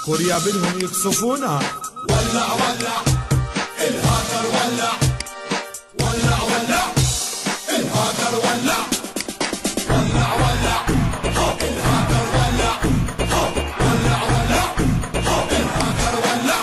كوريا بدهم يقصفونا. ولع ولع الهاكر ولع ولع ولع الهاكر ولع ولع ولع الهاكر ولع ولع ولع الهاكر ولع.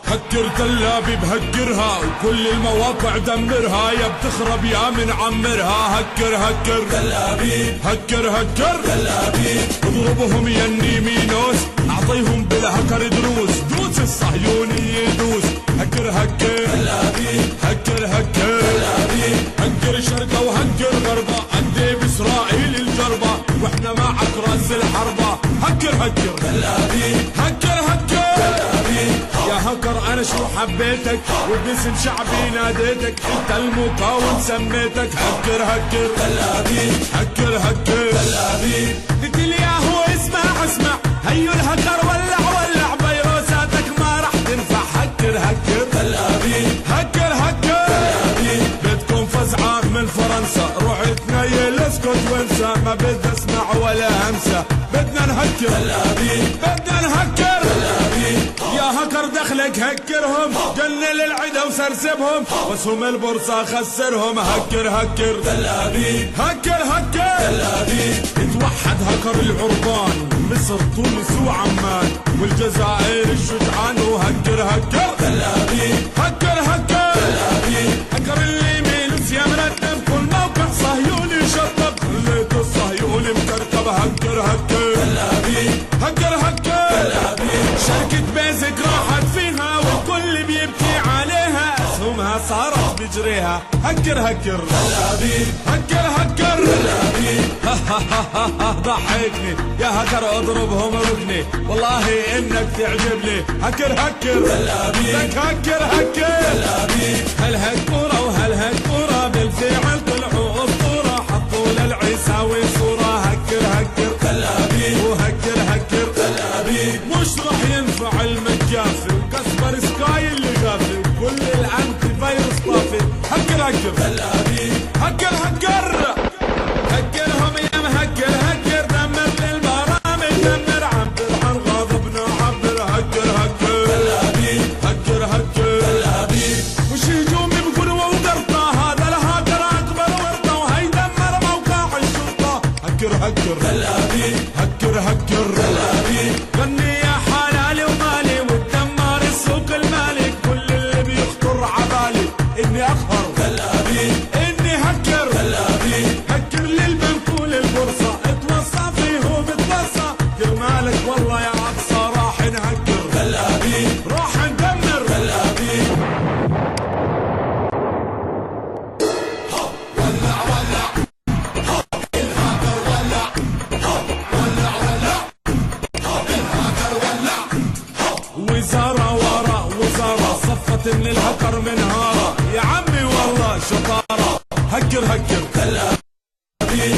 هكر تل ابيب هكرها وكل المواقع دمرها، يا بتخرب يا من عمرها. هكر هكر تل ابيب هكر هكر تل ابيب اضربهم يني مينوس، اعطيهم بالهكر دروس، دوس الصهيوني يدوس. هكر هكر تل ابيب هكر هكر تل ابيب هكر شرقه وهكر غربه، عندي باسرائيل الجربه واحنا معك راس الحربه. هكر هكر تل ابيب هكر هكر تل ابيب. يا هكر انا شو حبيتك وباسم شعبي ناديتك، انت المقاوم سميتك. هكر هكر تل ابيب هكر هكر تل ابيب. قلت لي يا هو اسمع اسمع، هيو الهكر ولع ولع فيروساتك ما راح تنفع. هكر هكر تل ابيب هكر هكر تل ابيب. بدكم فزعة من فرنسا، روحي تنيل اسكت وانسى، ما بدي اسمع ولا همسة. بدنا نهكر تل ابيب بدنا نهكر تل ابيب. يا هكر دخلك هكرهم، جنن العدا وسرسبهم، بس هم البورصة خسرهم. هكر هكر تل ابيب هكر هكر تل ابيب. اتوحد هكر العربان، مصر تونس وعمان والجزائر الشجعان. وهكر هكر تل ابيب هكر هكر تل ابيب. هكر اليمين وسيا مرتب، كل موقع صهيوني شطب، خليت الصهيوني مكركب. هكر هكر تل ابيب هكر هكر تل ابيب. شركة بيزك راحت فيها والكل بيبكي عليها، اسهمها صارت بجريها. هكر هكر تل ابيب هكر هكر تل ابيب. ضحكني يا هكر اضربهم ركني، والله انك تعجبني. هكر هكر تل ابيب لك هكر هكر تل ابيب. هل هكورة وهل هكورة بالفعل طلعوا اسطورة، حطوا للعيساوي صورة. هكر هكر تل ابيب وهكر هكر تل ابيب. مش راح ينفع المجافي وكسبر سكاي اللي غافي وكل الانتي فيروس طافي. هكر هكر تل ابيب هكر هكر هكرهم يا مهكر هكر، دمر للبرامج دمر، عبر عن غضبنا عبر. هكر هكر تل ابيب هكر هكر تل ابيب. وش هجومي بقلوة وقرطة، هذا الهاكر اكبر ورطة وهي دمر موقع الشرطة. هكر هكر تل ابيب هكر هكر تل ابيب. غني يا حلالي ومالي وتدمر السوق المالي، كل اللي بيخطر عبالي اني اقهر. تل ابيب اني هكر تل ابيب. هكر للبنك وللبورصة، اتوصى فيه وبتوصى، كرمالك والله يا اقصى راح نهكر. تل ابيب راح ندمر تل ابيب. ولع ولع الهاكر ولع ولع ولع الهاكر ولع. وزارة ورا وزارة صفت من الهكر منهارة، يا عمي والله شطارة. هكر هكر تل ابيب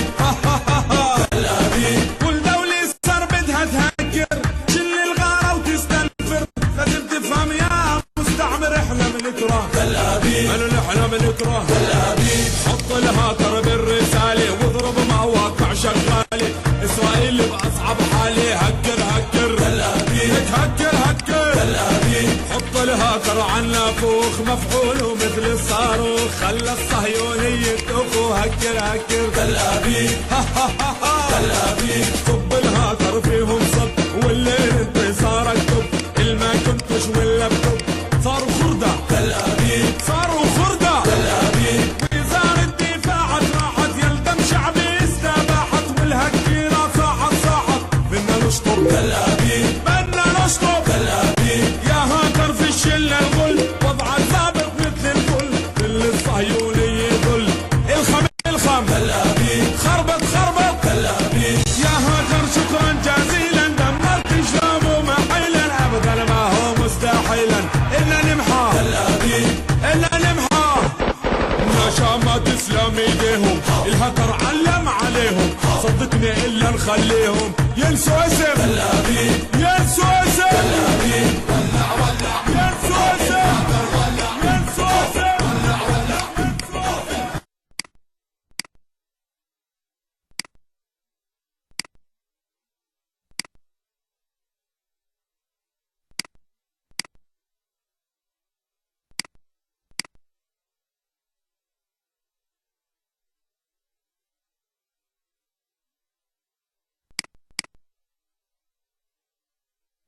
تل ابيب. كل دولة صار بدها تهكر، شل الغارة وتستنفر، لازم تفهم يا مستعمر احنا بنكره. تل ابيب قالوا نحن بنكره. تل ابيب. حط الهاكر بالرسالة واضرب مواقع شغالة، اسرائيل باصعب حالة. هكر هكر تل ابيب هكر هكر تل ابيب. حط الهاكر عن نافوخ مفعول ومثل الصاروخ، خلى الصهيوني يتوخوا. هكر هكر تل ابيب تل ابيب. صب الهاكر فيهم صب، والليل انت صارك طب، الما كنتش ولا بطب، صاروا خردة. تل ابيب صاروا خردة. تل ابيب. وزارة الدفاع راحت يلدم شعبي استباحت، والهكيرة صاحت بدنا نشطب. تل ابيب بدنا نشطب. تل ابيب. يا هاكر في الشلة الغل، وضع ثابت مثل الفل، كل الصهيوني يذل. الخم تل ابيب خربط تل ابيب. يا هاكر شكرا جزيلا، دمرت شلامه محيلا، ابدا ما هو مستحيلا الا نمحى. تل ابيب الا نمحى. ما تسلم ايديهم، الهكر علم عليهم، صدقني الا نخليهم ينسوا اسم. تل ابيب